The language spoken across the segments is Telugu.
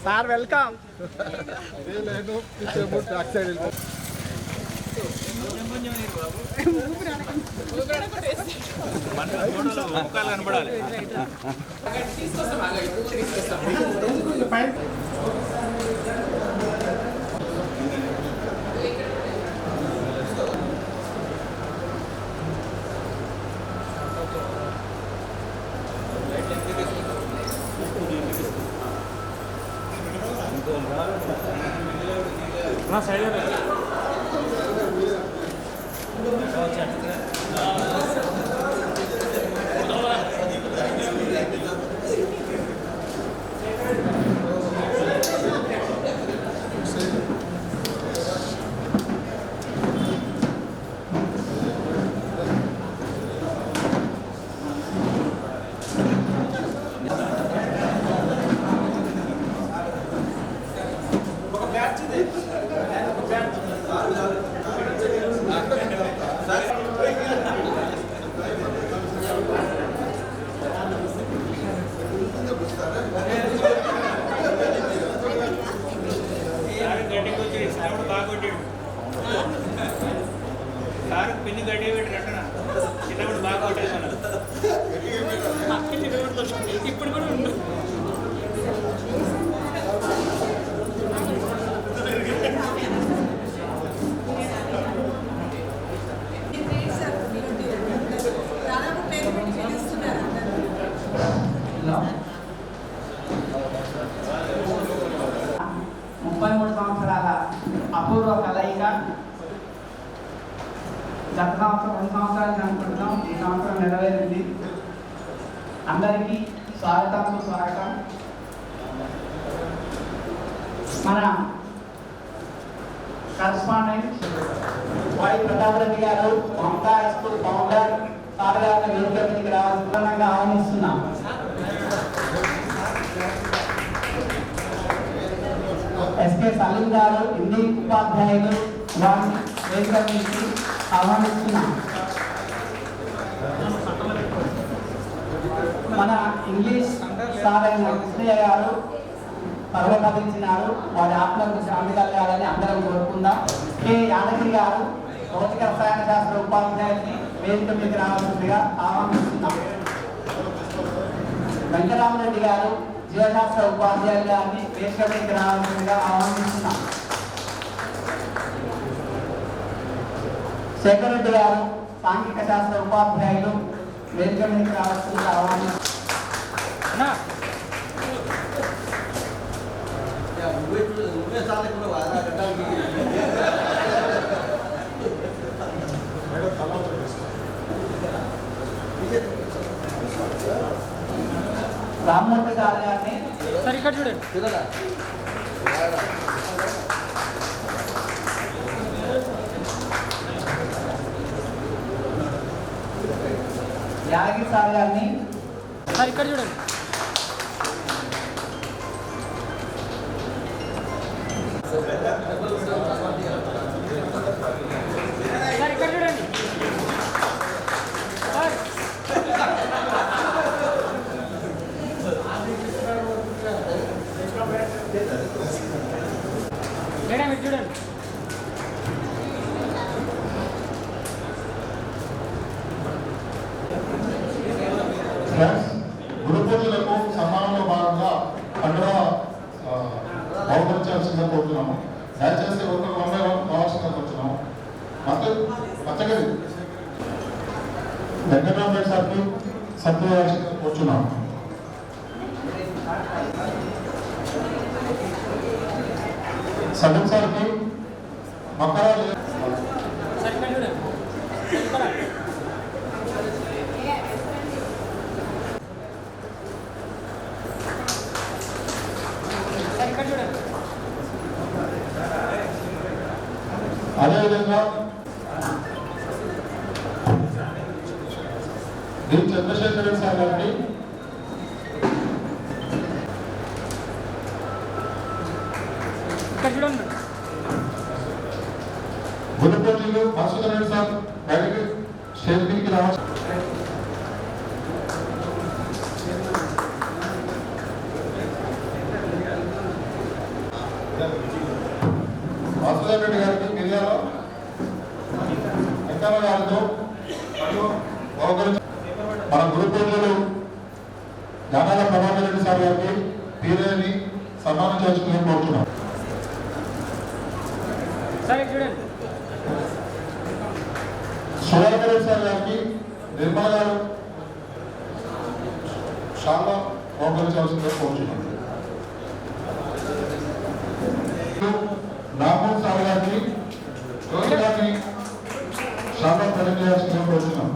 Sir welcome. కనబడాలి. సైడ్ పిన్ని గడ్డి పెట్టి కట్టనా చిన్నప్పుడు బాగా కొట్టేసాను. ఇప్పుడు కూడా ఉంది. అపూర్వ కలయిక. గత సంవత్సరం 2 సంవత్సరాలు అనుకుంటున్నాం, ఈ సంవత్సరం నెరవేరింది. అందరికీ స్వాగతం. మన కరస్పాండెంట్ వై ప్రతాప్ రెడ్డి గారు, మమతా స్కూల్ ఫౌండర్ సార్ గారిని వేదిక మీదకి రావాల్సిందిగా ఆహ్వానిస్తున్నాం. ఎస్కే సలీం గారు, హిందీ ఉపాధ్యాయులు, వారిని వేదిక మీదకి ఆహ్వానిస్తున్నాం. మన ఇంగ్లీష్ సార్ అయిన కృష్ణయ్య గారు పర్వపదించినారు. వారి ఆత్మకు శాంతి కలగాలని అందరం కోరుకుందాం. కె యాదగిరి గారు, భౌతిక రసాయన శాస్త్ర ఉపాధ్యాయుల్ని వేదిక మీదకి రావాల్సిందిగా ఆహ్వానిస్తున్నాం. వెంకటరామరెడ్డి గారు, జీవశాస్త్ర ఉపాధ్యాయులు గారిని వేదిక మీదకి రావాల్సిందిగా ఆహ్వానిస్తున్నాం. శేఖర్ రెడ్డి గారు, సాంఘిక శాస్త్ర ఉపాధ్యాయులు, వేదిక మీదకి రావాల్సిందిగా ఆహ్వానిస్తున్నాం. రామ్మూర్తి గారు గారిని ఇక్కడ చూడండి. యాదగిరి సార్ గారిని ఇక్కడ చూడండి. ఇక్కడ చూడండి. మేడం ఇది చూడండి. గురు పూజలకు సన్మానంలో భాగంగా పండుగ బహుకరించాల్సిందిగా కోరుతున్నాము. దయచేసి ఒక 1 కావాల్సిందిగా కోరుతున్నాము. పచ్చగరి వెంకటరామరెడ్డి సార్కి సత్యవాల్సిందిగా కోరుతున్నాము. సలీం సార్కి మకరా అదేవిధంగా డి చంద్రశేఖర్ రెడ్డి సార్ గారిని గురుపోటీలు మసూదర్ రెడ్డి సార్ బయటకు స్టేజ్ మీదకి రావచ్చు. గారితో మరియు మన గురు పూజలు యానాల ప్రభాకర్ రెడ్డి సార్ గారికి పీరేని సన్మానం చేసుకుని కోరుతున్నాం. సార్ ఇక్కడ చూడండి. సుధాకర్ రెడ్డి సార్ గారికి నిర్మల గారు చాలా బహుకరించాల్సిందిగా కోరుతున్నాం. రామోహన్ సార్ గారికి రోజు గారిని చాలా ప్రజెంట్ చేయాల్సిందిగా కోరుతున్నాం.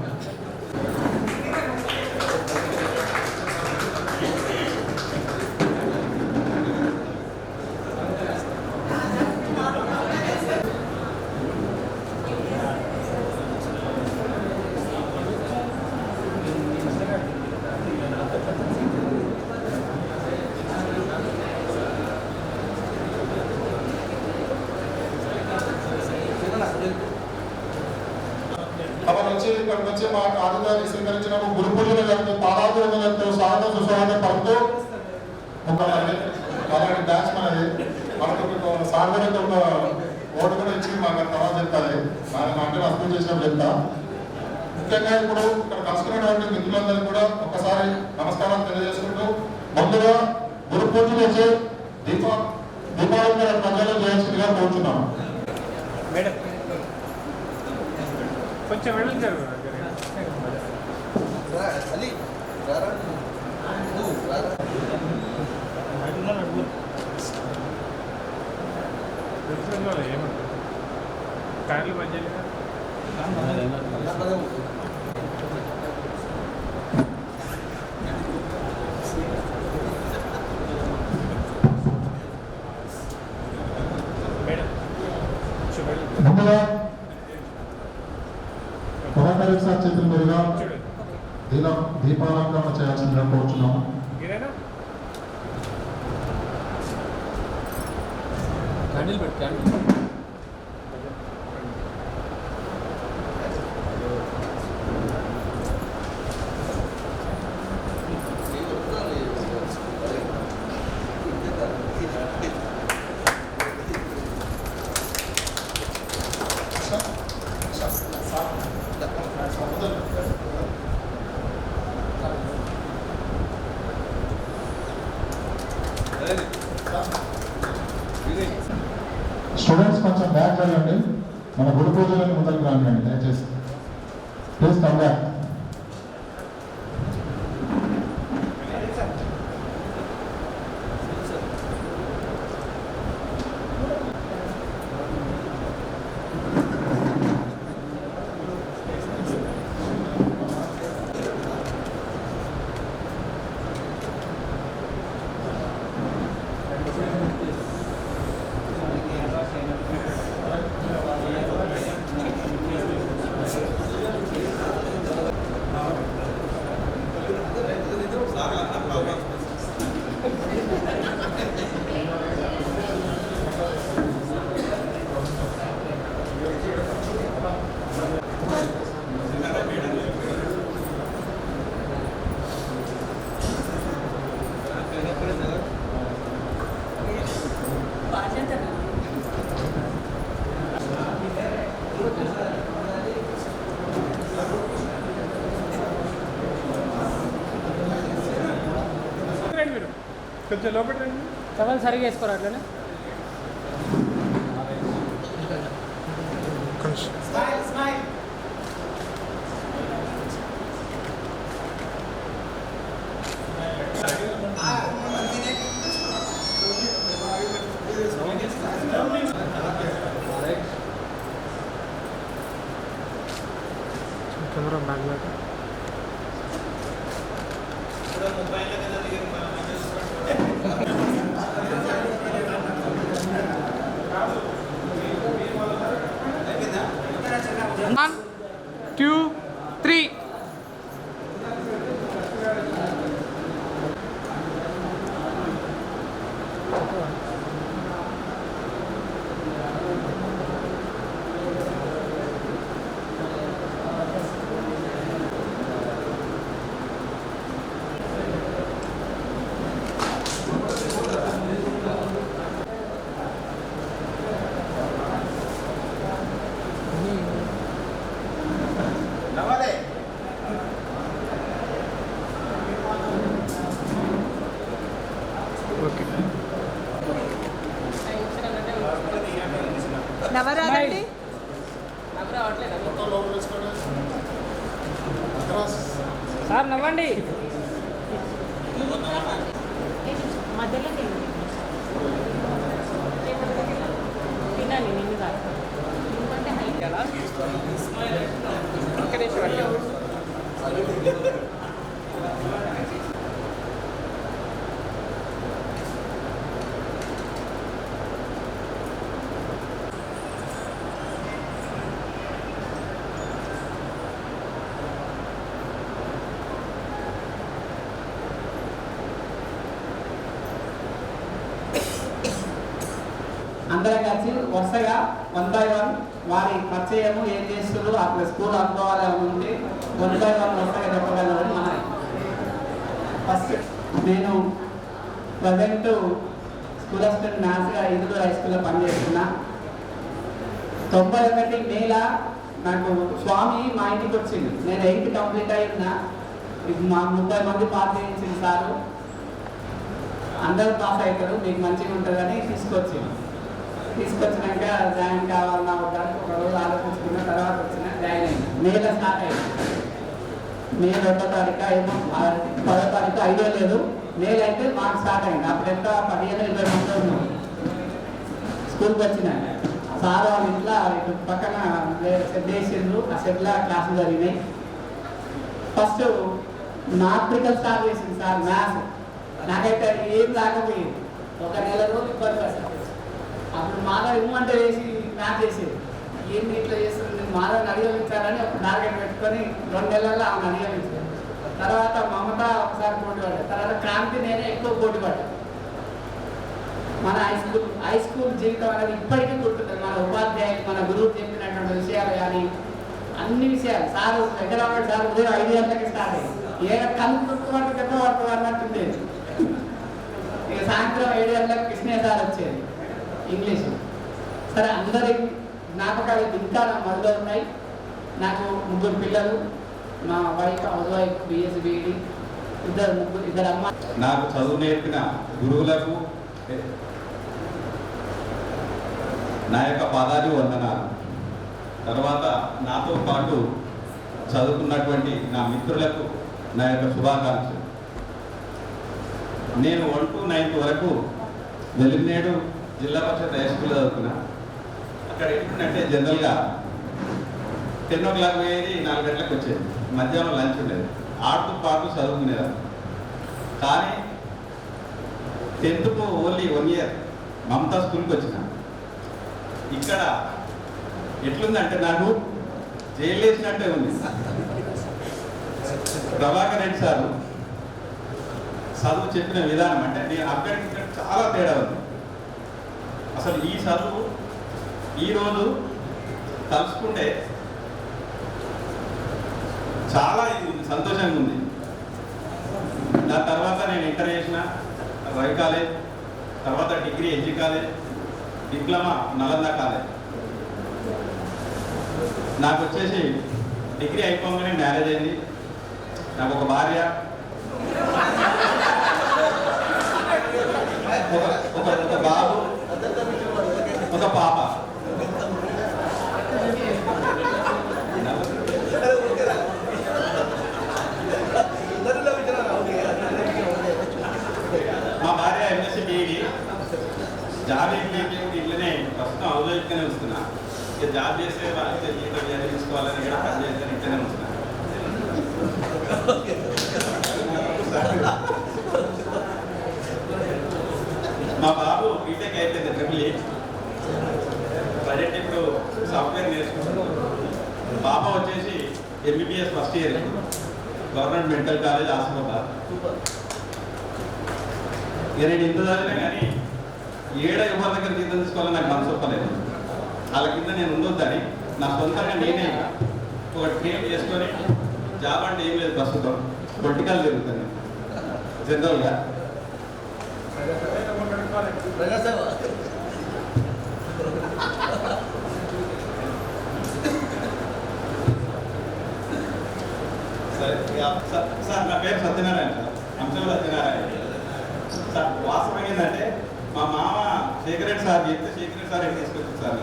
ఇక్కడికి వచ్చి మా ఆదివారి స్వీకరించిన గురు పూజలు జరిగిన పాదాభివందనతో స్వాగతం సుస్వాగతం పలుకుతూ అలాంటి డాన్స్ మనది మనకు సాగరంతో ఒక ఓటు కూడా ఇచ్చి మాకు తర్వాత చెప్తాది అంటే అర్థం చేసినప్పుడు చెప్తా. ముఖ్యంగా ఇప్పుడు ఇక్కడ కలుసుకున్నటువంటి మిత్రులందరికీ కూడా ఒక్కసారి నమస్కారాలు తెలియజేసుకుంటూ ముందుగా గురు పూజలు వచ్చి దీపావళి ప్రజలు చేయాల్సిందిగా కోరుతున్నాం. మేడం కొంచెం వెళ్ళారు. ఏమంటారు కార్లు మధ్య ముందుగా ప్రభాకర్ సార్ చేతుల మీదుగా దీపాలంకరణ చేయాల్సిందిగా కోరుచున్నాము. క్యాండిల్ పెట్టి క్యాండిల్ స్టూడెంట్స్ కొంచెం బ్యాక్ వెళ్ళండి. మన గురు పూజలను ముందరికి రాండి దయచేసి. Please come back. కొంచెం లోపల రండి. టవల్ సరిగా వేసుకోరు అట్లనే. కెమెరా బ్యాగ్ లాగా One, two, three. మొత్తం లోపల వేసుకోండి. అక్రాస్ సార్ నవ్వండి. మధ్యలో తినాలి నిన్ను కాదు ఎందుకంటే అందరం కలిసి వరుసగా 1 by 1 వారి పరిచయము ఏం చేస్తారు అక్కడ స్కూల్ అనుభవాలు ఉంటే 1 by 1 వరుసగా చెప్పగలరు. మన ఫస్ట్ నేను ప్రజెంట్ స్కూల్ అసిస్టెంట్ మ్యాథ్స్గా ఇందులో హై స్కూల్లో పనిచేస్తున్నా. 91 మేల నాకు స్వామి మా ఇంటికి వచ్చింది. నేను 8 కంప్లీట్ అయి ఉన్నా. మా 30 మంది పాస్ చేయించింది సారు. అందరూ పాస్ అవుతారు, మీకు మంచిగా ఉంటుందని తీసుకొచ్చినాక జాయిన్ కావాలన్నా వద్దానికి ఒక రోజు ఆలోచించుకున్న తర్వాత వచ్చిన జాయిన్ అయింది. మేలో స్టార్ట్ అయింది. మే 2వ తారీఖు ఏమో 10వ తారీఖు ఐడియా లేదు. మేలు అయితే మాకు స్టార్ట్ అయింది. అప్పుడు ఎంత 15-20 మంది ఉన్నాం. స్కూల్కి వచ్చినాక సార్ వాళ్ళ ఇంట్లో ఇటు పక్కన షెడ్ వేసిండ్రు. ఆ షెడ్లో క్లాసులు జరిగినాయి. ఫస్ట్ నాట్రికల్ స్టార్ట్ చేసింది సార్ మ్యాథ్స్. నాకైతే ఏం రాకపోయింది. ఒక నెల రోజులు ఇబ్బంది పడ్డాను. అప్పుడు మాధవ్ ఇమ్మంటే వేసి మ్యాథ్ చేసేది. ఏంటి ఇట్లా చేస్తుంది, నేను మాధవ్ని అధిగమించాలని ఒక టార్గెట్ పెట్టుకొని 2 నెలల్లో ఆమెను అధిగమించాను. తర్వాత మమత ఒకసారి పోటీ పడ్డాను. తర్వాత క్రాంతి నేనే ఎక్కువ పోటీ పడ్డాను. మన హై స్కూల్ జీవితం అనేది ఇప్పటికీ గుర్తుంది. మన ఉపాధ్యాయులు మన గురువు చెప్పినటువంటి విషయాలు కానీ అన్ని విషయాలు సార్ వెంకటరామరెడ్డి సార్ ఉదయం 5 గంటలకి స్టార్ట్ అయ్యింది. ఏ కళ్ళు చుట్టుపట్టు పెద్ద పడుతుంది అన్నట్టుండేది. ఇక సాయంత్రం 7 గంటలకు కృష్ణయ్య సార్ వచ్చేది ఇంగ్లీష్. సరే అందరి జ్ఞాపకాలు ఇంకా నా మదిలో ఉన్నాయి. నాకు 3 పిల్లలు. మా wife house wife BSc B Ed, ఇద్దరు అమ్మ. నాకు చదువు నేర్పిన గురువులకు నా యొక్క పాదాలు వందనాలు. తర్వాత నాతో పాటు చదువుకున్నటువంటి నా మిత్రులకు నా యొక్క శుభాకాంక్షలు. నేను 1 to 9th వరకు వెలినేడు జిల్లా పరిషత్ హై స్కూల్లో చదువుకున్నా. అక్కడ ఏంటంటే జనరల్గా 10 o'clock పోయేది, 4 గంటలకు వచ్చేది. మధ్యాహ్నం లంచ్ ఉండేది. ఆడుతూ పాడుతూ చదువుకునేదాన్ని. కానీ 10th ఓన్లీ 1 year మమతా స్కూల్కి వచ్చిన. ఇక్కడ ఎట్లుందంటే నాకు జైలు వేసినట్టే ఉంది. ప్రభాకర్ రెడ్డి సారు చదువు చెప్పిన విధానం అంటే నేను అక్కడికి ఇక్కడ చాలా తేడా ఉంది. అసలు ఈ చదువు ఈరోజు తలుచుకుంటే చాలా సంతోషంగా ఉంది. దాని తర్వాత నేను ఇంటర్ చేసిన రవి కాలేజ్, తర్వాత degree NG college, diploma Nalanda college. నాకు వచ్చేసి డిగ్రీ అయిపోగానే మ్యారేజ్ అయింది. నాకు ఒక భార్య, ఒక బాబు, ఒక పాప. మా భార్య ఎంఎస్సీ బీఈడి. జాబ్ ఇట్లనే ప్రస్తుతం అవలోకిగానే వస్తున్నా. ఇక జాబ్ చేసే వాళ్ళకి జీతం తీసుకోవాలని కూడా పని చేస్తాను. ఇట్లనే వస్తున్నా. మా బాబు బీటెక్ అయిపోయింది ట్రిపుల్. ప్రజెంట్ ఇప్పుడు సాఫ్ట్వేర్ నేర్చుకుంటున్నాను. పాప వచ్చేసి MBBS first year government medical college Asifabad. ఇక నేను ఇంత చదివినా కానీ ఎవరి దగ్గర జీతం తీసుకోవాలని నాకు మనసు ఒప్పలేదు. వాళ్ళ కింద నేను ఉండొద్దని నా సొంతంగా నేనే ఒక ట్రైన్ చేసుకొని జాబ్ అంటే ఏం లేదు. ప్రస్తుతం పొలిటికల్ జరుగుతుంది జనరల్గా. సరే సార్, నా పేరు సత్యనారాయణ సార్, అంశం సత్యనారాయణ సార్. వాస్తవం ఏంటంటే మా మామ శేఖర్ రెడ్డి సార్ చెప్తే శేఖర్ రెడ్డి సార్ ఎక్కడ తీసుకొచ్చింది సార్.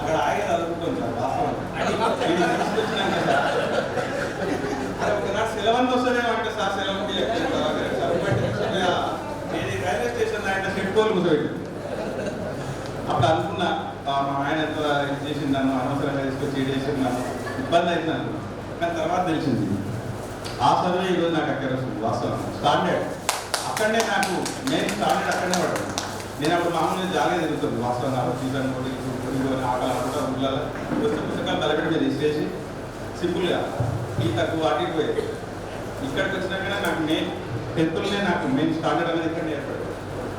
అక్కడ ఆగి చదువుకుంటాం సార్ వాస్తవం ఇది తీసుకొచ్చినాక సార్ అరే ఒకనాడు సెలవు వస్తుందేమంటే సార్ సెలవుకి నేను రైల్వే స్టేషన్ ఆయన చెట్టుకోలు కూర్చోబెట్టి అప్పుడు అనుకున్నా మా ఆయన ఎంత ఇది చేసిందాను అనవసరంగా తీసుకొచ్చి ఇది చేసిందాను ఇబ్బంది అవుతున్నాను. కానీ తర్వాత తెలిసింది ఆ చదువు ఈరోజు నాకు అక్కడ వస్తుంది వాస్తవం స్టాండర్డ్ అక్కడనే నాకు మెయిన్ స్టాండర్డ్ అక్కడనే పడుతుంది. నేను అప్పుడు మామూలుగా జాగా తిరుగుతుంది వాస్తవంగా సీజన్ ఆకలి అనుకుంటా ఊళ్ళలో పుస్తకాలు తలపెట్టి మీద ఇచ్చేసి సింపుల్గా ఈ తక్కువ అటు ఇటు పోయేది. ఇక్కడికి వచ్చినాకనే నాకు మెయిన్ 10th నాకు మెయిన్ స్టాండర్డ్ అనేది ఇక్కడ ఏర్పడింది.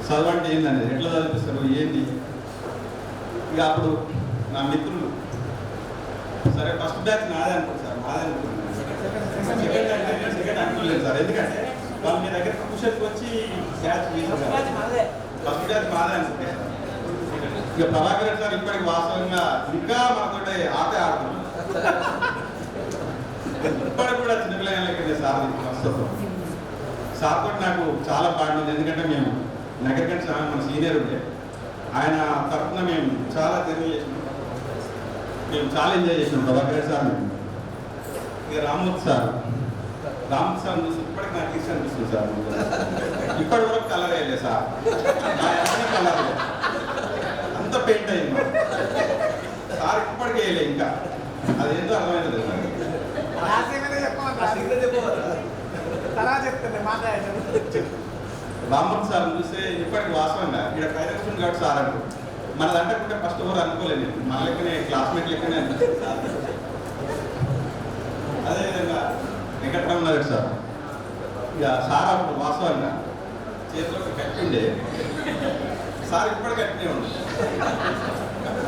చదువు అంటే ఏంటనేది ఎట్లా చదివిస్తారు ఏంటి. ఇక అప్పుడు నా మిత్రులు సరే ఫస్ట్ బ్యాచ్ నాదే అనుకుంది సార్ నాదే అనుకుంటున్నాను. సెకండ్ అనుకోలేదు సార్ ఎందుకంటే వాళ్ళు మీ దగ్గర ట్యూషన్కి వచ్చి బ్యాచ్ ఫస్ట్ బ్యాచ్ మాదే అనుకుంటే సార్. ఇక ప్రభాకర్ సార్ ఇప్పటికి వాస్తవంగా ఇంకా మాతో ఆట ఆడుతున్నాం. ఇప్పటికి కూడా చిన్నపిల్లలకి సార్ ప్రస్తుతం సార్ తోటి నాకు చాలా బాగుంది. ఎందుకంటే మేము నగరికంటే మన సీనియర్ ఉండే ఆయన తరఫున మేము చాలా తెలివి చేసినాం. మేము చాలా ఎంజాయ్ చేసినాం ప్రభాకర్ సార్. మేము ఇక రామ్మూర్తి సార్ చూసి ఇప్పటికి నాకు ఇష్టం అనిపిస్తుంది సార్. ఇప్పటి వరకు కలర్ వేయలేదు సార్ కలర్ అంత పెయింట్ అయింది సార్ ఇప్పటికి వేయలే ఇంకా అదేంటో అర్థమైనది రామ్మూర్తి సార్ చూస్తే ఇప్పటికి వాస్తవంగా ఇక్కడ కైరక్షన్ గారు సార్ అంటారు మన అంటే ఫస్ట్ ఓవర్ అనుకోలేదు నేను మన లెక్కనే క్లాస్మేట్ లెక్కనే అనిపిస్తుంది సార్. అదేవిధంగా వెంకటరామనగర్ సార్ ఇక సార్ అప్పుడు వాస్తవంగా చేతిలో కట్టి ఉండే సార్ ఇప్పటికి కట్టినే ఉంది.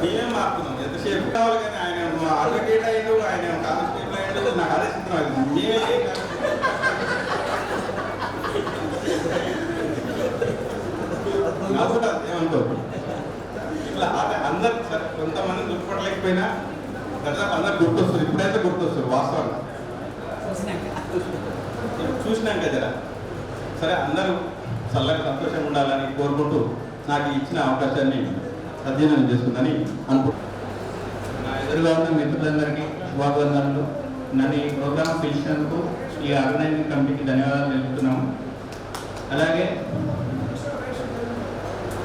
మేమేం మారుతున్నాం ఎంతసేపు కావాలి కానీ ఆయన అడ్వకేట్ అయ్యాడు ఆయన కానిస్టేబుల్ అయ్యాడు నాకు అదే చిత్రం అయింది. మేమే నవ్వుతారు ఏమనుకో ఇట్లా అంటే అందరు సరే కొంతమంది గుర్తుపట్టలేకపోయినా దాదాపు అందరు గుర్తొస్తారు. ఇప్పుడైతే గుర్తొస్తారు వాస్తవంగా చూసినాక జరా సరే అందరూ చల్లగా సంతోషంగా ఉండాలని కోరుకుంటూ నాకు ఇచ్చిన అవకాశాన్ని సద్వినియోగం చేసుకుందని అనుకుంటున్నాను. నా ఎదురుగా ఉన్న మిత్రులందరికీ శుభాభివందనలు. నన్ను ఈ ప్రోగ్రాం పిలిచినందుకు ఈ ఆర్గనైజింగ్ కమిటీకి ధన్యవాదాలు తెలుపుతున్నాము. అలాగే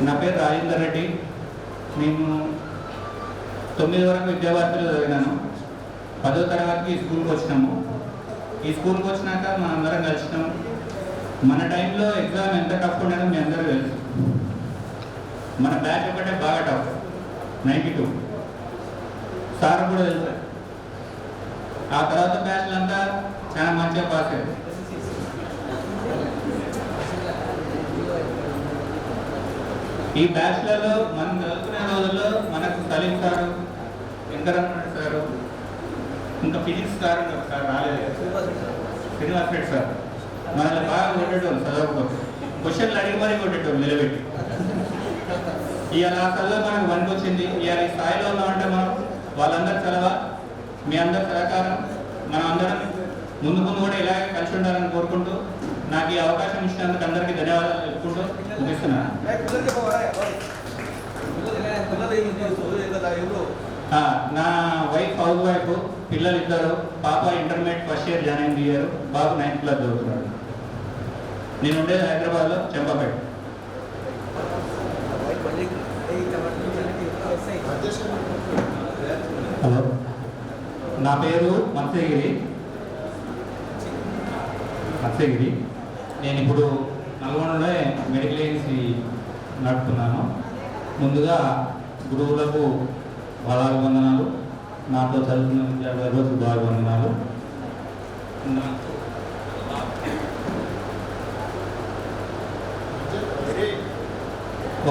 నా పేరు రాజేందర్ రెడ్డి. నేను 9 వరకు విద్యాభారతిలో చదివినాను. 10వ తరగతికి స్కూల్కి వచ్చినాము. ఈ స్కూల్కి వచ్చినాక మనం అందరం కలిసినాము. మన టైంలో ఎగ్జామ్ ఎంత టఫ్ ఉండేదో మీ అందరూ తెలుసు. మన బ్యాచ్ ఒకటే బాగా టఫ్ 92 సార్ కూడా తెలుసు. ఆ తర్వాత బ్యాచ్లు అంతా చాలా మంచిగా పాస్ అయ్యారు. ఈ బ్యాచ్లలో మనం చదువుకునే రోజుల్లో మనకు సలీం సారు, వెంకటరమణ సారు, ఇంకా ఫిజిక్స్ సార్ సార్ రాలేదు, శ్రీనివాస్ రెడ్డి సార్ మనల్ని బాగా కొట్టేటోళ్ళు చదవకపోతే క్వశ్చన్లు అడిగి మరీ కొట్టేటోళ్ళు నిలబెట్టి. ఇవాళ ఆ చదువు మనకు పనికొచ్చింది. ఇవాళ ఈ స్థాయిలో ఉన్నామంటే మనం వాళ్ళందరూ చదవ మీ అందరి సహకారం మనం అందరం ముందు కూడా ఇలాగే కలిసి ఉండాలని కోరుకుంటూ నాకు ఈ అవకాశం ఇచ్చినందుకు అందరికీ ధన్యవాదాలు తెలుపుకుంటూ ముగిస్తున్నాను. నా వైఫ్ హౌస్ వైఫ్, పిల్లలు 2, పాప ఇంటర్మీడియట్ ఫస్ట్ ఇయర్ జాయిన్ అయింది ఇయర్, బాబు 9th క్లాస్ చదువుతున్నాడు. నేను ఉండేది హైదరాబాద్లో చెంపపేట. హలో, నా పేరు మత్స్యగిరి. నేను ఇప్పుడు నల్గొండలో మెడికల్ ఏజెన్సీ నడుపుతున్నాను. ముందుగా గురువులకు వందనాలు, నాతో చదువుతున్న విద్యార్థులకు వందనాలు.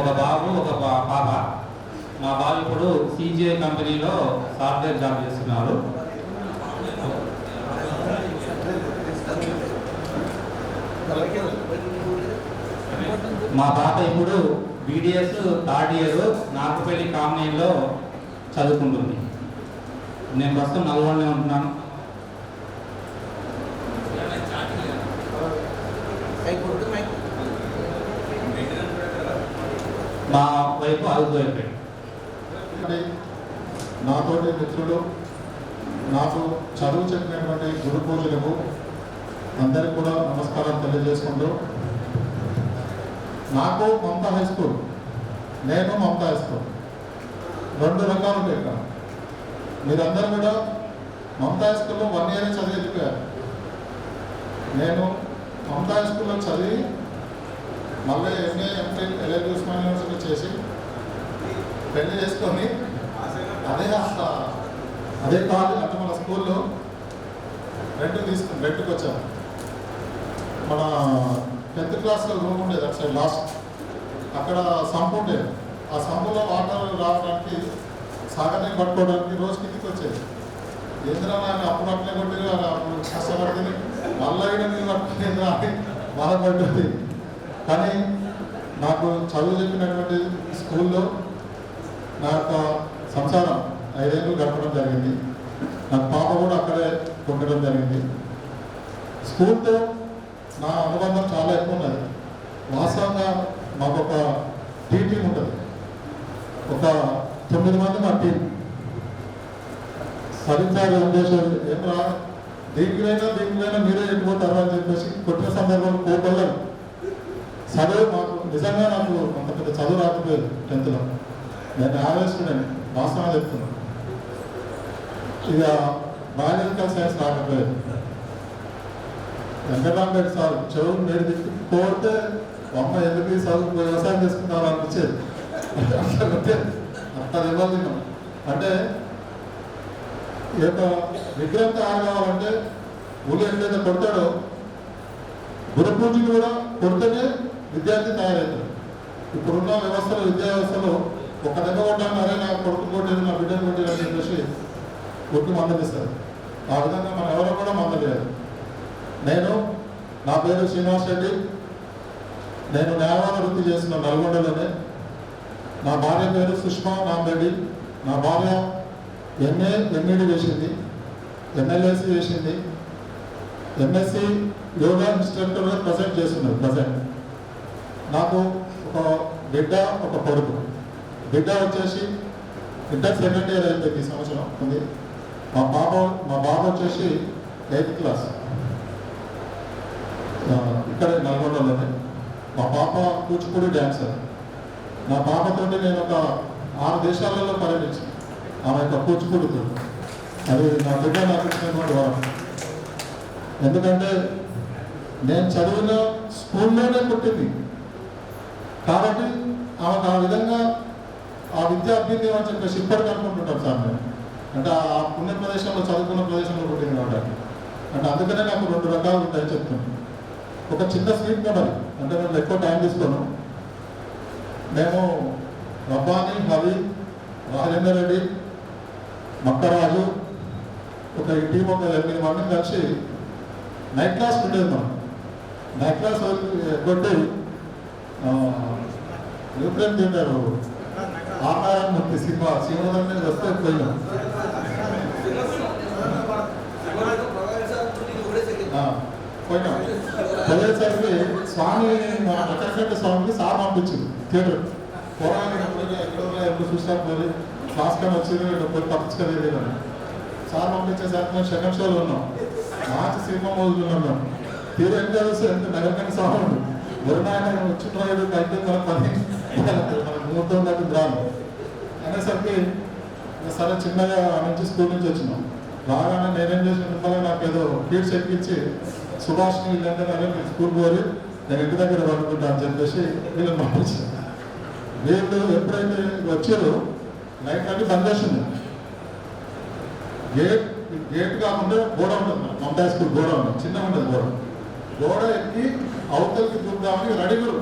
ఒక బాబు ఒక పాప. మా బాబు ఇప్పుడు CGI కంపెనీలో సాఫ్ట్వేర్ జాబ్ చేస్తున్నారు. మా పాప ఇప్పుడు BDS 3rd ఇయర్ నాకుపల్లి కాంబినేషన్లో చదువుకుంటుంది. నేను ప్రస్తుతం నల్గొండలో ఉంటున్నాను. మా వైపు హౌస్ వైఫ్. నాతోటి మిత్రులు, నాకు చదువు చెప్పినటువంటి గురు పూజలకు అందరికీ కూడా నమస్కారం తెలియజేసుకుంటూ, నాకు మమతా హై స్కూల్, నేను మమతా హై స్కూల్ 2 రకాలు ఉంటాయి ఇక్కడ. మీరందరూ కూడా మమతా హై స్కూల్లో 1 ఇయర్ చదివి వెళ్ళిపోయారు. నేను మమతా హై స్కూల్లో చదివి మళ్ళీ MA MPhil LLB Osmania university చేసి పెళ్లి చేసుకొని అదే కాలేజ్ అంటే మన స్కూల్లో రెంట్కి వచ్చాము. మన 10th క్లాస్లో రూమ్ ఉండేది అటు సైడ్ లాస్ట్, అక్కడ సంపు ఉండేది. ఆ సంపులో వాటర్ రావడానికి సాగర్ని పట్టుకోవడానికి రోజు కిందికి వచ్చేది. ఏంద్రా అని అప్పుడు అట్లే కొట్టి అప్పుడు కష్టపడుతుంది, మళ్ళీ నీళ్ళు పట్టుకునేంద్రా అని బాధపడుతుంది. కానీ నాకు చదువు చెప్పినటువంటి స్కూల్లో నా యొక్క సంసారం 5 ఏళ్ళు గడపడం జరిగింది. నా పాప కూడా అక్కడే ఉండడం జరిగింది. స్కూల్తో నా అనుబంధం చాలా ఎక్కువ ఉన్నది. వాస్తవంగా మాకు ఒక టీం ఉంటుంది, ఒక 9 మంది మా టీం. సరిచారు ఉద్దేశాలు ఏమరా దీనికైనా మీరే ఎట్టుకుంటారు అని చెప్పేసి కొట్టిన సందర్భంలో కోపల్లో చదువు మాకు నిజంగా నాకు అంత పెద్ద చదువు రాకపోయేది 10th. నేను యావరేజ్ స్టూడెంట్, వాస్తవంగా చెప్తున్నాను. ఇక బయాలజికల్ సైన్స్ రాకపోయేది. వెంకటరామరెడ్డి సార్ చదువు నేర్పి కోరితే అమ్మ ఎందుకు చదువు వ్యవసాయం చేసుకుంటారు అనిపించేది. అంత ఇవ్వలేము. అంటే ఈ యొక్క విగ్రహం తయారు కావాలంటే ఊళ్ళో ఎట్లయితే కొడతాడో గురు పూజలు కూడా కొడితేనే విద్యార్థి తయారవుతాడు. ఇప్పుడున్న వ్యవస్థలో, విద్యా వ్యవస్థలో ఒక దెబ్బ కొట్టాలన్నారే నా కొడుకు కొట్టేది, నా బిడ్డను కొట్టేది అని చెప్పేసి కొట్టి మందలిస్తారు. ఆ విధంగా మనం ఎవరో కూడా మందలేదు. నా పేరు శ్రీనివాస్ రెడ్డి. నేను న్యాయవాద వృత్తి చేసిన నల్గొండలోనే. నా భార్య పేరు సుష్మా నాంరెడ్డి. నా భార్య ఎంఏ ఎంఈడి చేసింది, ఎమ్మెల్యేసి చేసింది, ఎంఎస్సి యోగా ఇన్స్ట్రక్టర్గా ప్రజెంట్ చేస్తున్నారు. నాకు ఒక బిడ్డ, ఒక కొడుకు. బిడ్డ వచ్చేసి ఇంటర్ 2nd ఇయర్ అయిపోయింది ఈ సంవత్సరం ఉంది. మా బాబు వచ్చేసి 8th క్లాస్, ఇక్కడ నల్గొండలోనే. మా పాప కూచిపూడి డ్యాన్సర్. నా పాపతో నేను ఒక 6 దేశాలలో పర్యటించాను. ఆమె యొక్క కూచిపూడితో. అది నా బిడ్డ నాకు ఇచ్చినటువంటి వారం. ఎందుకంటే నేను చదివిన స్కూల్లోనే పుట్టింది కాబట్టి ఆమెకు ఆ విధంగా ఆ విద్యార్థిని అని చెప్పేసి ఇప్పటికి అనుకుంటుంటాం సార్. నేను అంటే ఆ పుణ్య ప్రదేశంలో, చదువుకున్న ప్రదేశంలో పుట్టింది కాబట్టి. అంటే అందుకనే నాకు 2 రకాలు ఉంటాయని చెప్తున్నాను. ఒక చిన్న స్వీట్ మెమరీ, అంటే నేను ఎక్కువ టైం తీసుకోను. మేము రబ్బాని, హవి, రాజేందర్ రెడ్డి, మక్కరాజు, ఒక ఈ టీం ఒక 8 మందిని కలిసి నైట్ క్లాస్ ఉండేది. మనం నైట్ క్లాస్ కొట్టి న్యూక్లియర్ తింటారు ఆనారాయణమూర్తి సినిమా శివనాథన్ మీద వస్తే పోయినాం. పోయేసరికి స్వామి రకరకాల స్వామికి సార్ పంపించింది థియేటర్. ఎప్పుడు చూస్తారు పోయి క్లాస్ కానీ వచ్చి పోయి తప్పించుకోలేదు. సార్ పంపించేసరికి మేము 2nd షోలో ఉన్నాం. మంచి సినిమా మోజులు ఉన్నాం. తీరు ఎంత చూస్తే ఎంత నగరకంగా సాగు వరుణాయన చుట్టూ అయితే పని మనకు ముహూర్తం దాకా రాను అనేసరికి సరే చిన్నగా నుంచి స్కూల్ నుంచి వచ్చినాం. రాగానే నేనేం చేసిన నాకు ఏదో కిట్స్ ఎక్కించి సుభాష్ని వీళ్ళందరూ మీరు స్కూల్ పోయి నేను ఇంటి దగ్గర పడుకుంటా అని చెప్పేసి వీళ్ళని పంపించాను. వీళ్ళు ఎప్పుడైతే వచ్చారో లైట్ అన్ని బంద్ చేసింది. గేట్ కాకుండా గోడ ఉంటుంది, మమతా స్కూల్ గోడ ఉంటుంది, చిన్నగా ఉంటుంది గోడ ఎక్కి అవతలకి చూద్దామని రెడీగురు.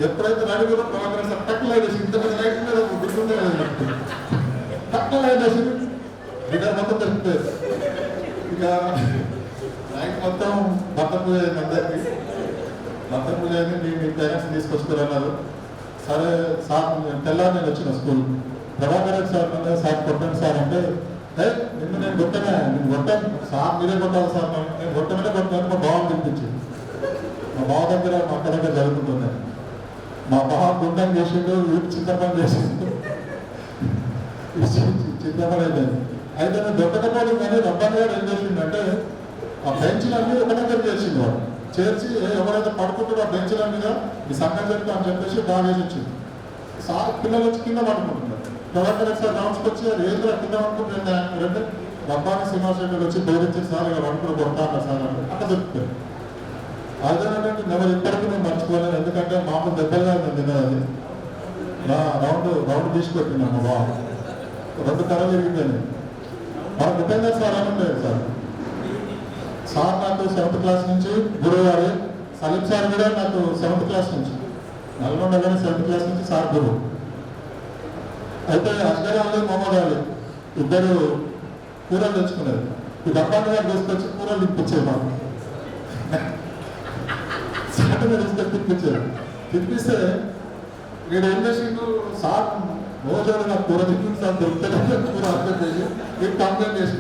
ఎప్పుడైతే రెడీగురు ప్రోగ్రెస్ టక్ లైట్ వేసి ఇంత లైట్ మీద గుర్తుండే టక్ లైట్ వేసి లీడర్ మొత్తం తెలిసిపోయేది. ఇక నైట్ మొత్తం భర్త పూజ అయింది అందరికీ. భర్త పూజ అయింది. మీ పేరెంట్స్ తీసుకొచ్చుకోరన్నారు. సరే సార్ తెల్లారి నేను వచ్చిన school. Prabhakar Reddy sir sir కొట్టండి సార్ అంటే నిన్ను నేను కొట్టనే, నేను కొట్టాను సార్ మీరే కొట్టాలి సార్. నేను కొట్టమనే కొట్టాను. మా బావ పిలిపించింది. మా బావ దగ్గర మా అక్క దగ్గర జరుగుతుంది. మా బావ గుండం చేసిండు, వీటి చిన్న పని చేసిండు, పేపర్ అయిపోయింది. అయితే నేను దొరకకపోవడం కానీ రబ్బాన్ గారు ఏం చేసిండంటే ఆ బెంచ్లన్నీ ఒక దగ్గర చేసింది వాడు. చేర్చి ఎవరైతే పడుకుంటారో ఆ బెంచ్ల మీద ఈ సంఘం చెప్తా అని చెప్పేసి బాగా వేసి వచ్చింది. సార్ పిల్లలు వచ్చి కింద పడుకుంటున్నారు. ప్రవర్తన సార్ రౌండ్స్కి వచ్చి అది ఏదో కింద పడుకుంటుంటే రబ్బాని శ్రీనివాస్ రెడ్డి వచ్చి బోధించి సార్ ఇలా పడుకుని కొడతా అన్నారు సార్ అంటే అట్లా దొరుకుతారు. అదేనంటే నేను ఇప్పటికీ నేను మర్చిపోలేను. ఎందుకంటే మామూలు దెబ్బలుగా నేను అది రౌండ్ తీసుకొట్టినా మా బాబు 2 కర్రలు ఇరిగిపోయినాయి. మన ఉపేందర్ సార్ అని ఉండేది సార్ నాకు 7th క్లాస్ నుంచి గురువు గారు. సలీం సార్ కూడా నాకు 7th క్లాస్ నుంచి, నల్గొండలోనే 7th క్లాస్ నుంచి సార్ గురువు. అయితే అస్గర్ అలీ మొహమ్మద్ అలీ ఇద్దరు కూరలు తెచ్చుకునేది. ఈ డబ్బాని గారు తీసుకొచ్చి కూరలు తిప్పించేది మాకు. సార్ తీసుకొచ్చి తిప్పించేది. తిప్పిస్తే వీడు ఏం చేసిండు, సార్ రోజు నాకు కూర తిప్పింది సార్ దొరుకుతుంది కూర అర్థం చేసి వీడు కంప్లైంట్ చేసి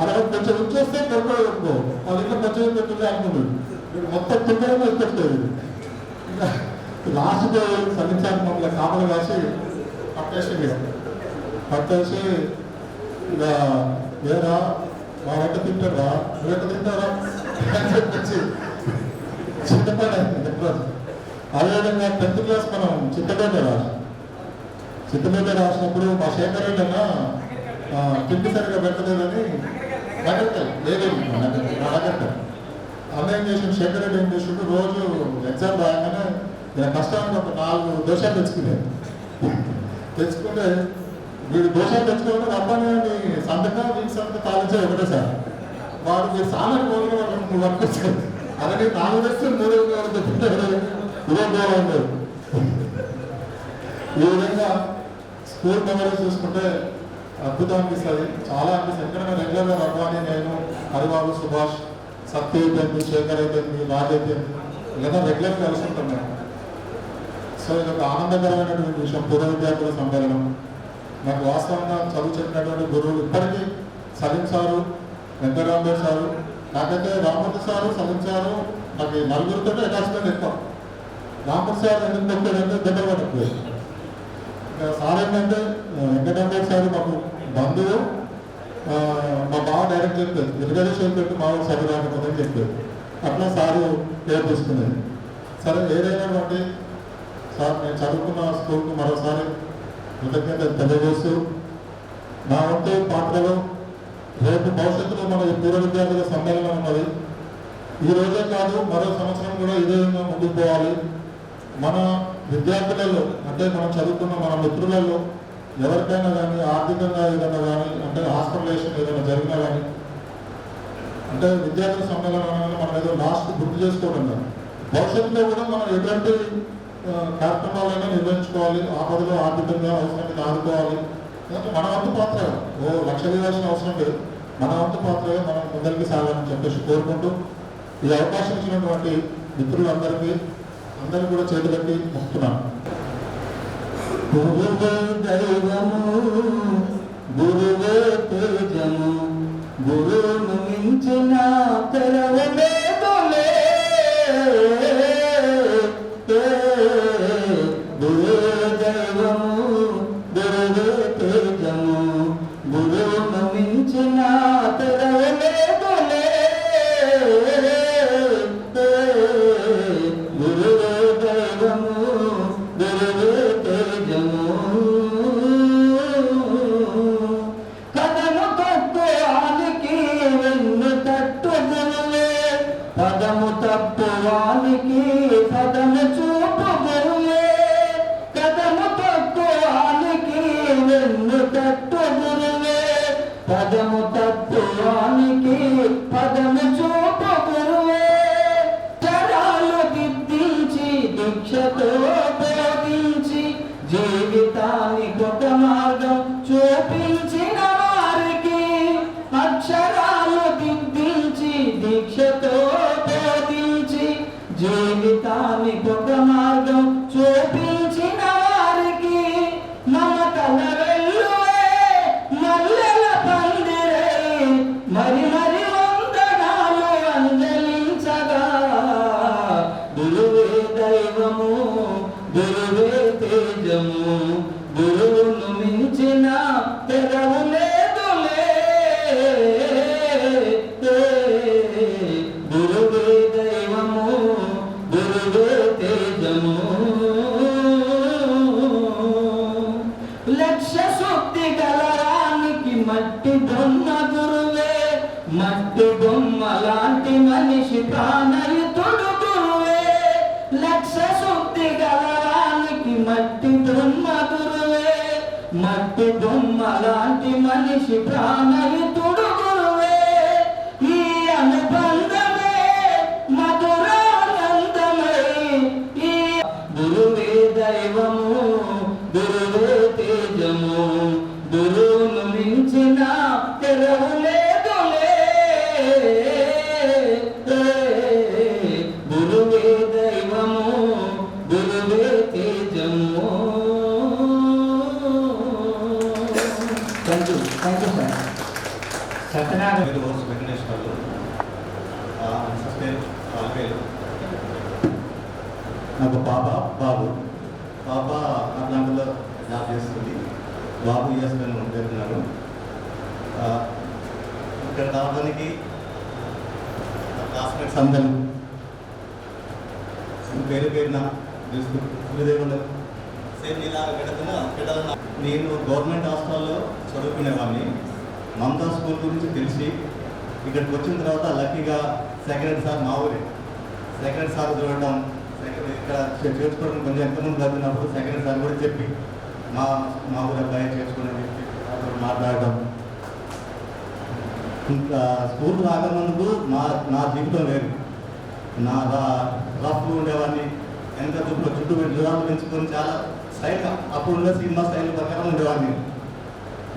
అలా కొంచెం ఉంచేస్తే దొరకదు వాళ్ళ ఇంట్లో కొంచెం పెట్టుకుంటే అనుకున్నాడు. వీడు మొత్తం తిప్పడం వచ్చేస్తుంది. లాస్ట్ సన్నిచారం మమ్మల్ని కాపలు కాసి పట్టేసి ఇక ఏరా మా వెంట తింటారా వెంట తింటారా అని చెప్పేసి చింతపడి. అదేవిధంగా 10th క్లాస్ మనం చిత్తపేట రాసినప్పుడు మా శేఖర్ రెడ్డి అన్న తిండి సరిగా పెట్టలేదని నగర్తాయి అన్న ఏం చేసి శేఖర్ రెడ్డి ఏం చేసిండు, రోజు ఎగ్జామ్ రాగానే కష్టానికి ఒక 4 దోషాలు తెచ్చుకుంటే వీడు దోషాలు తెచ్చుకోవడం అబ్బాయి సంతకం వీటి సంతకం తాలించే ఒకటే సార్. వాడు మీరు సామాన్ కోరిన వాళ్ళు వర్క్ వచ్చారు. అలాగే 4 తెస్తే 3 ఉండదు. ఈ విధంగా స్కూల్ మెమరీస్ చూసుకుంటే అద్భుతం అనిపిస్తుంది, చాలా అనిపిస్తుంది. ఎందుకంటే రెగ్యులర్గా రఘువాణి, నేను, హరిబాబు, సుభాష్, సత్య అయిపోయింది, శేఖర్ అయిపోయింది, రాజ్ అయిపోయింది, ఇలా రెగ్యులర్గా కలిసి ఉంటాం మేము. సో ఇది ఒక ఆనందకరమైనటువంటి విషయం. పూర్వ విద్యార్థుల సమ్మేళనం. నాకు వాస్తవంగా చదువు చెప్పినటువంటి గురువులు ఇప్పటికీ సలీం సారు, వెంకటరామరావు సారు, నాకైతే రామూర్తి సారు, సలీం సారు, నాకు 4 అటాచ్మెంట్ ఎక్కువ. రామూర్తి సార్ ఎందుకు చెప్పాడంటే దగ్గర పడకపోయాడు. సార్ ఏంటంటే వెంకటరామరావు సార్ మాకు బంధువు. మా బావ డైరెక్ట్ చెప్పారు, ఇరగదేశం పెట్టి మా చదువు రాకపోతే చెప్పారు. అట్లా సారు పేరు తీసుకునేది. సరే ఏదైనా సార్ నేను చదువుకున్న స్కూల్కు మరోసారి కృతజ్ఞతలు తెలియజేస్తూ నా వంతు పాత్రలో రేపు భవిష్యత్తులో మన పూర్వ విద్యార్థుల సమ్మేళనం ఉన్నది. ఈ రోజే కాదు, మరో సంవత్సరం కూడా ఇదే విధంగా ముందుకు పోవాలి. మన విద్యార్థులలో అంటే మనం చదువుకున్న మన మిత్రులలో ఎవరికైనా కానీ ఆర్థికంగా ఏదైనా కానీ అంటే హాస్పిటలైజేషన్ ఏదైనా జరిగినా కానీ అంటే విద్యార్థుల సమ్మేళనం మనం ఏదో లాస్ట్ గుర్తు చేసుకోవడం కానీ భవిష్యత్తులో కూడా మనం ఎటువంటి కార్యక్రమాలైనా నిర్వహించుకోవాలి. ఆపదలో ఆర్థికంగా అవసరాన్ని ఆదుకోవాలి. మన వంతు పాత్ర లక్షలు ఇవ్వాల్సిన అవసరం లేదు. మన వంతు పాత్రగా మనం ముందరికి సాగాలని చెప్పేసి కోరుకుంటూ ఈ అవకాశం ఇచ్చినటువంటి మిత్రులందరికీ అందరికీ కూడా చేతులకి మొక్కుతున్నాను. గురువే దైవము, గురువే తేజము, గురువును మించిన తెరవలేదులే. గురువే దైవము, గురువే తేజము, గురువును మించిన తెరవలేదులే. గురువే దైవము, గురువే తేజము. కథను తప్పువానికి వెన్ను తట్టు గురువే, పదము తప్పువానికి పదము చూపు గురువే. కథము తప్పువానికి వెన్ను తట్టు గురువే, పదము తప్పువానికి పదము చూపు గురువే. తరాలు దిద్దించి దీక్షతో బోధించి జీవితానికి ఒక మార్గం చూపించిన వారికి, అక్షరాలు దిద్దించి దీక్షతో బోధించి జీవితానికి ఒక మార్గం చూపించిన వారికి, మమతల వెల్లువే మల్లెల పందిరే మరి మరి వందనాలు అంజలించగా. గురువే దైవము, గురువే తేజము, గురువును మించిన తెరవులే బొమ్మ లాంటి మనిషి ప్రాణయుతుడు గురువే, లక్ష శుద్ధి గలవానికి మట్టి బొమ్మ గురువే, మట్టి బొమ్మ లాంటి మనిషి ప్రాణయుతుడు గురువే, ఈ అనుబంధమే మధురానందమై, ఈ గురువే దైవము, గురువే తేజము, గురువును మించిన తెరవు లేదులే, గురువే దైవము, గురువే తేజము. Thank you sir. Satyanarayana Venkateswarlu నాకు బాబు అట్లాంటిలో జాబ్ చేస్తుంది. బాబు చేస్తాను పెడుతున్నాడు. ఇక్కడ రావడానికి క్లాస్మేట్స్ అందరూ పేరున గురుదేవులు సేమ్ ఇలాగ పెట్టాలన్నా. నేను గవర్నమెంట్ హాస్టల్లో చదువుకునేవాడిని. మమతా స్కూల్ గురించి తెలిసి ఇక్కడికి వచ్చిన తర్వాత లక్కీగా సెకండ్ సార్ మా ఊరే సెకండ్ సార్ చూడటం, ఇక్కడ చేర్చుకోవడం కొంచెం ఎంతమంది చదివినప్పుడు సెకండ్ సార్ కూడా చెప్పి మా ఊరు అబ్బాయి చేసుకోవడం చెప్పి మాట్లాడటం. ఇంకా స్కూల్ రాకముందు నా జీవితం వేరు. నా రఫ్లు ఉండేవాడిని, ఎంత దుడ్లు చుట్టూ జురాలు పెంచుకొని చాలా స్టైల్గా అప్పుడు ఉండే సినిమా స్టైల్ ప్రకారం ఉండేవాడిని.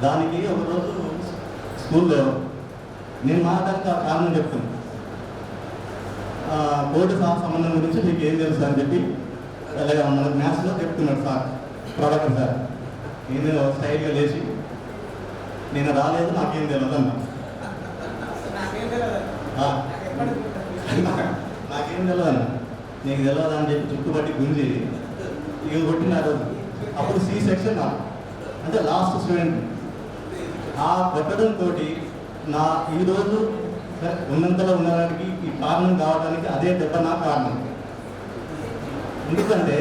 దానికి ఒకరోజు స్కూల్లో నేను మాట్లాడక కారణం చెప్తాను. కోర్టు సంబంధం గురించి మీకు ఏం తెలుసు అని చెప్పి అలాగే మనకు మ్యాథ్స్లో చెప్తున్నాడు సార్, ప్రొడక్టర్ సార్. నేను స్టైల్గా లేచి నేను రాలేదు, నాకేం తెలియదు అన్నా. నాకేం తెలియదు అన్న, నీకు తెలియదు అని చెప్పి చుట్టుపట్టి గుంజి ఇక కొట్టిన రోజు. అప్పుడు సి సెక్షన్ అంటే లాస్ట్ స్టూడెంట్. ఆ కొట్టడంతో నా ఈరోజు ఉన్నంతలో ఉండడానికి ఈ కారణం కావడానికి అదే దెబ్బ నా కారణం. ఎందుకంటే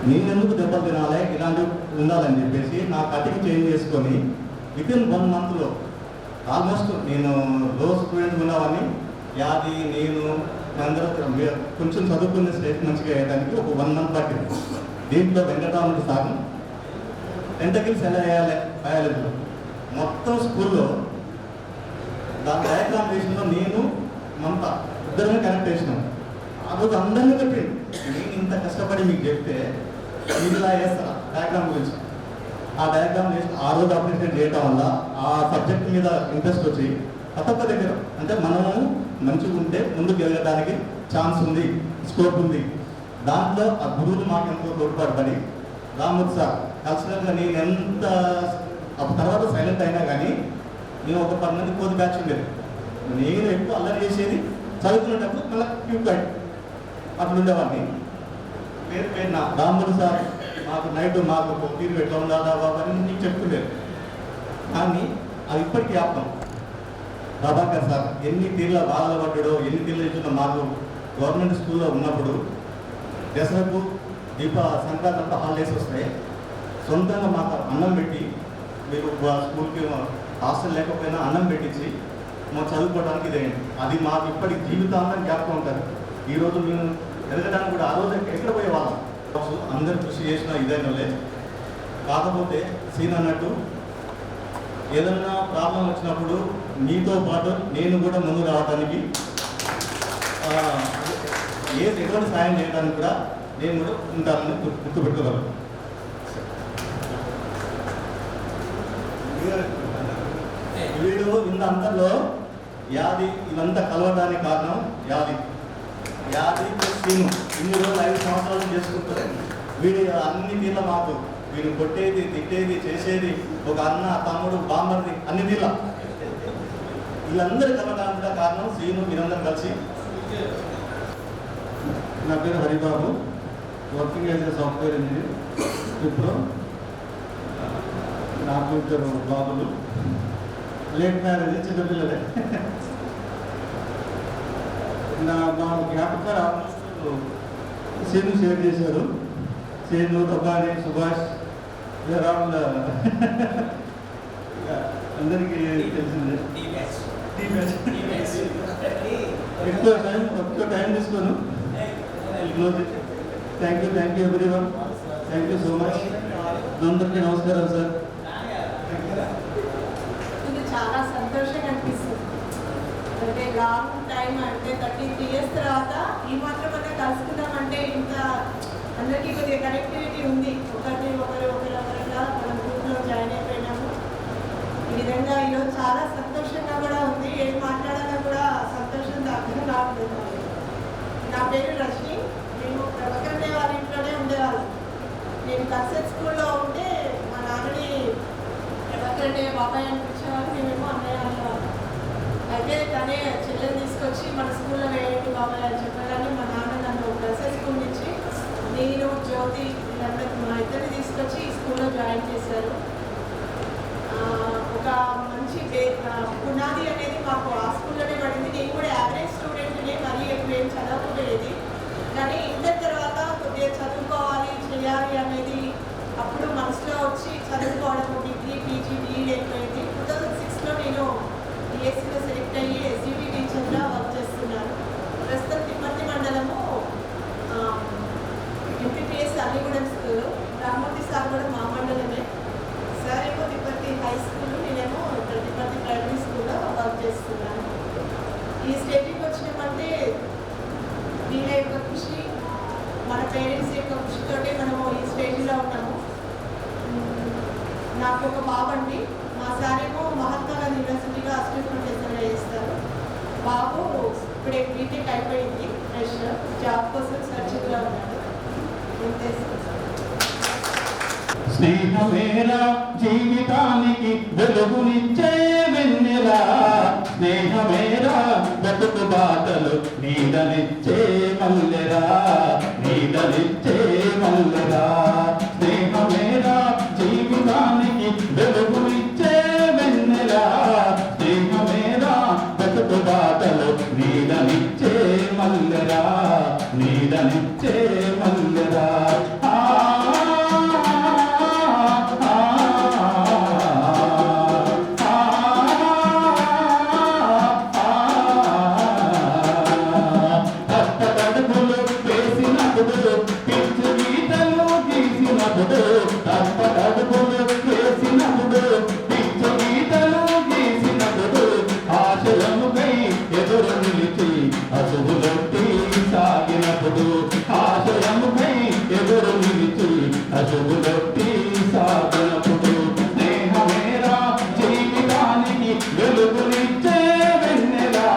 నేనెందుకు దెబ్బలు తినాలి, ఇలాంటివి ఉండాలని చెప్పేసి నా కటింగ్ చేంజ్ చేసుకొని వితిన్ 1 monthలో ఆల్మోస్ట్ నేను లో స్టూడెంట్ ఉన్నవాడిని. యాది నేను అందరూ కొంచెం చదువుకునే స్టేట్ మంచిగా వేయడానికి ఒక 1 month పట్టింది. దీంట్లో వెంకటరాముడి సార్ టెంటకిల్స్ ఎలా వేయాలి బయాలజీలో మొత్తం స్కూల్లో దాని డయాగ్రామ్ వేసినలో నేను మమతా ఇద్దరిని కనెక్ట్ చేసినాం. ఆ రోజు అందరినీ పెట్టి నేను ఇంత కష్టపడి మీకు చెప్తే మీరు ఇలా వేస్తారా డయాగ్రామ్ గురించి. ఆ డయాగ్రామ్ వేసి ఆ రోజు అప్రిషియేట్ చేయడం వల్ల ఆ సబ్జెక్ట్ మీద ఇంట్రెస్ట్ వచ్చి ఒక్కొక్క దగ్గర అంటే మనము మంచిగా ఉంటే ముందుకు వెళ్ళడానికి ఛాన్స్ ఉంది, స్కోప్ ఉంది. దాంట్లో ఆ గురువులు మాకు ఎంతో తోడ్పాటుపడి రామూర్తి సార్ కలిసినట్లుగా నేను ఎంత తర్వాత సైలెంట్ అయినా కానీ నేను ఒక 10 మంది కోతి బ్యాచ్ ఉండేది. నేను ఎక్కువ అల్లరి చేసేది చదువుకునేటప్పుడు మళ్ళీ క్యూ కట్ అట్లా ఉండేవాడిని. పేరు నా రాముడు సార్ మాకు నైట్ మాకు తీరు ఎట్లా ఉండాలా బాబా అని నీకు చెప్తుండేది. కానీ అది ఇప్పటికీ ఆపం. ప్రభాకర్ సార్ ఎన్ని తీర్ల బాధలు పడ్డాడో, ఎన్ని తీర్లు ఇచ్చిన మాకు గవర్నమెంట్ స్కూల్లో ఉన్నప్పుడు దసరకు సంక్రాంతి అంతా హాలిడేస్ వస్తాయి. సొంతంగా మాకు అన్నం పెట్టి మీరు స్కూల్కి హాస్టల్ లేకపోయినా అన్నం పెట్టించి మాకు చదువుకోవడానికి ఇదేంటి అది మాకు ఇప్పటికి జీవితాంతం జ్ఞాపకం ఉంటుంది. ఈరోజు మేము ఎదగడానికి కూడా ఆ రోజు ఎక్కడ పోయేవాళ్ళం. అందరూ కృషి చేసిన ఇదేనోలే. కాకపోతే సీన్ అన్నట్టు ఏదైనా ప్రాబ్లం వచ్చినప్పుడు మీతో పాటు నేను కూడా ముందు రావడానికి ఎటువంటి సాయం చేయడానికి కూడా నేను కూడా ఉంటానని గుర్తుపెట్టుకోగలను. వీడు ఇంత అంతలో యాది ఇదంతా కలవడానికి కారణం యాది సీను. ఇన్ని రోజులు 5 సంవత్సరాలు చేసుకుంటారు. వీడి అన్ని తీళ్ళ మాకు వీడు కొట్టేది, తిట్టేది, చేసేది ఒక అన్న, తమ్ముడు, బామ్మర్ది అన్ని తీళ్ళ వీళ్ళందరూ కలవడానికి కారణం సీను. మీరందరూ కలిసి. నా పేరు Haribabu, working as a software engineer. ఇప్పుడు నాకు 2 బాబులు, లేట్ మ్యారేజ్, చిన్నపిల్లలే. మా జ్ఞాపకాలు సీను షేర్ చేశారు. సీను, తబ్బాని, సుభాష్, రాముల అందరికీ తెలిసిందే. ఎక్కువ టైం తీసుకోను. Thank you everyone. Thank you so much. అందరికీ నమస్కారం సార్. ఇది చాలా సంతోషంగా అనిపిస్తుంది. అంటే లాంగ్ టైం అంటే 33 years తర్వాత ఈ మాత్రమే కలుసుకుందామంటే ఇంత అందరికీ కొద్దిగా కనెక్టివిటీ ఉంది. ఒకరిలా మనం గ్రూప్లో జాయిన్ అయిపోయినాము. ఈ విధంగా ఈరోజు చాలా సంతోషంగా కూడా ఉంది. ఏం మాట్లాడాలో కూడా సంతోషంగా అర్థం కావట్లేదు. నా పేరు రజని. మేము ప్రభాకర్ వాళ్ళ ఇంట్లోనే ఉండేవాళ్ళం. నేను కన్సెప్ట్ స్కూల్లో ఉంటే మా నాన్నని ప్రభాకర్ బాబాయ్ అనిపించేవాళ్ళు, మేమేమో అన్నయ్య అనేవాళ్ళం. అయితే తనే చెల్లెని తీసుకొచ్చి మన స్కూల్లో వేయండి బాబాయ్ అని చెప్పగానే మా నాన్న నన్ను కన్సెప్ట్ స్కూల్ నుంచి నేను జ్యోతి వీళ్ళందరూ మా ఇద్దరిని తీసుకొచ్చి ఈ స్కూల్లో జాయిన్ చేశారు. ఒక మంచి పునాది అనేది మాకు ఆ స్కూల్లోనే పడింది. నేను కూడా యావరేజ్ స్టూడెంట్ని, మరీ ఎక్కువ ఏం చదవకపోయేది. కానీ ఇంటర్ తర్వాత కొద్దిగా చదువుకోవాలి చేయాలి అనేది అప్పుడు మనసులో వచ్చి చదువుకోవడం, డిగ్రీ పీజీ బీఈడీ అయిపోయింది. 2006లో నేను డిఎస్సీలో సెలెక్ట్ అయ్యి ఎస్యూటీ టీచర్గా వర్క్ చేస్తున్నాను. ప్రస్తుతం తిరుపతి మండలము MPPS Alligudem school. Ramurthy sir కూడా మా మండలమే. సార్ ఏమో తిరుపతి హై స్కూల్, నేనేమో తిరుపతి ప్రైమరీ స్కూల్లో వర్క్ చేస్తున్నాను. ఈ స్టేజ్కి వచ్చినామంటే వీళ్ళ యొక్క కృషి, మన పేరెంట్స్ యొక్క కృషితోటే మనము ఈ స్టేజ్లో ఉన్నాము. నాకు ఒక బాబు అండి. మా సార్ ఏమో మహాత్మా గాంధీ యూనివర్సిటీలో అసిస్టెంట్ ప్రొఫెసర్గా చేస్తారు. బాబు ఇప్పుడే బీటెక్ అయిపోయింది, ఫ్రెష్ జాబ్ కోసం సర్చింగ్లో ఉన్నాడు. అంతే సార్. స్నేహమేరా జీవితానికి వెలుగునిచ్చే వెన్నెలా, స్నేహమేరా బతుకు బాటలు నీడనిచ్చే మల్లెరా, నీడనిచ్చే మల్లెరా. స్నేహమేరా జీవితానికి వెలుగునిచ్చే వెన్నెలా, స్నేహమేరా బతుకు బాటలు నీడనిచ్చే మల్లెరా, నీడనిచ్చే మల్లెరా. స్నేహమేరా జీవితానికి వెలుగునిచ్చే వెన్నెలా,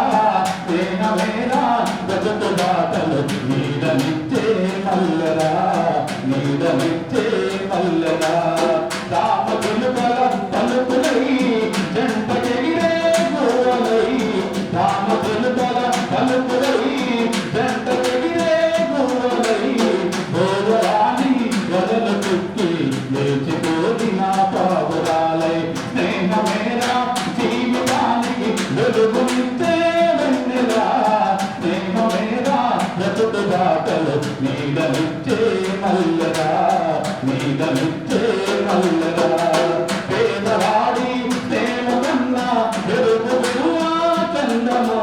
స్నేహమేరా బతుకు బాటలు నీడనిచ్చే మల్లెరా, నీడనిచ్చే మల్లెరా. రామ పిలుపల పలుకులై జంట ఎగిరే గోవలై, రామ పిలుపల పలుకులై జంట ఎగిరే గోవలై, గోవరాని వదలు చుక్కి లేచిపోదిన పావురాలై. స్నేహమేరా జీవితానికి వెలుగునిచ్చే వెన్నెలా, స్నేహమేరా బతుకు బాటలు నీడనిచ్చే మల్లెరా, నీడనిచ్చే మల్లెరా. పేదవాడి ప్రేమ కన్నా వెలుగు చందమో,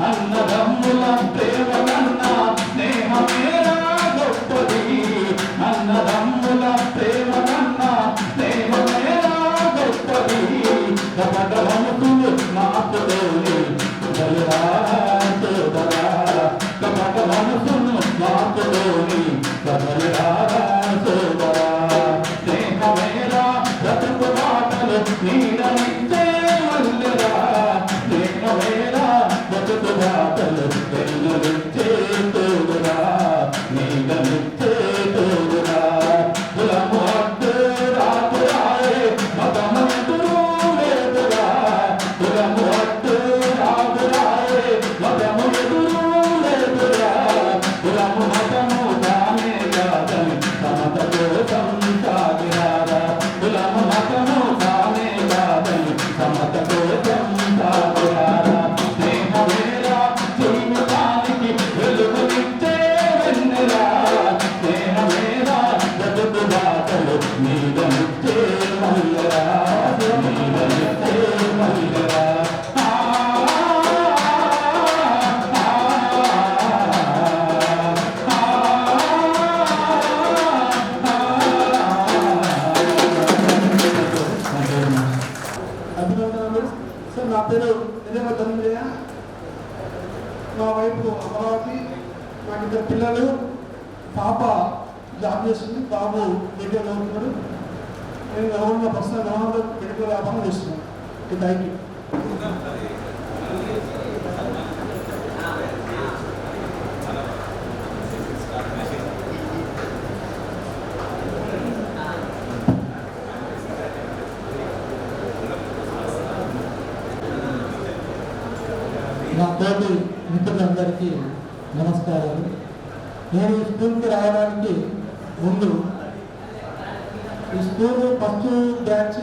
అన్నదమ్ముల ప్రేమ కన్నా స్నేహమేరా గొప్పది, అన్నదమ్ముల ప్రేమ కన్నా స్నేహమేరా గొప్పది. కపటవనుకులు మాకులోని బలురా సోదరా, కపట మనసును మాకులోని కబలురా సోదరా. స్నేహమేరా మా వైపు అమరావతి, నాకు ఇద్దరు పిల్లలు, పాప జాబ్ చేస్తుంది, బాబు మెడికల్ అవుతున్నాడు. నేను గవర్నమెంట్ ప్రస్తుతం గవర్నమెంట్ మెడికల్ వ్యాపారం చేస్తున్నాను. Thank you. నా తోటి మిత్రులందరికీ నమస్కారాలు. నేను ఈ స్కూల్కి రావడానికి ముందు ఈ స్కూల్ ఫస్ట్ బ్యాచ్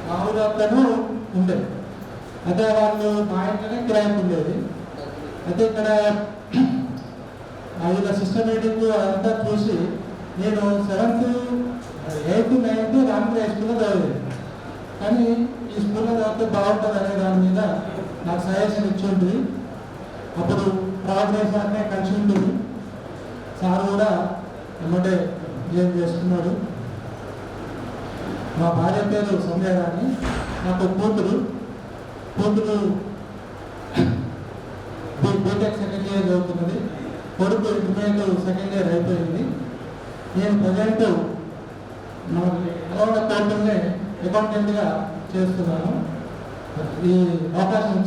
మామూలుగాను ఉండేది. అయితే వాళ్ళు మా ఇంట్లోనే కిరాయికి ఉండేది. అయితే ఇక్కడ వీళ్ళ సిస్టమేటిక్ అంతా చూసి నేను 7th, 8th, 9th రామకృష్ణ స్కూల్లో చదివేది. కానీ ఈ స్కూల్లో చదివితే బాగుంటుంది అనే దాని మీద నాకు సజెషన్ ఇచ్చి ఉంటుంది. అప్పుడు ప్రోగ్రెస్ అనే కలిసి ఉంటుంది. సార్ కూడా ఎమ్మటే ఏం చేస్తున్నాడు. మా భార్య పేరు సంజయ్ గారిని, నాకు కూతురు బీటెక్ సెకండ్ ఇయర్ చదువుతున్నది, కొడుకు ఇంటర్మీడియట్ సెకండ్ ఇయర్ అయిపోయింది. నేను ప్రజెంట్ నా కోర్టునే అకౌంటెంట్గా చేస్తున్నాను. ఈ అవకాశం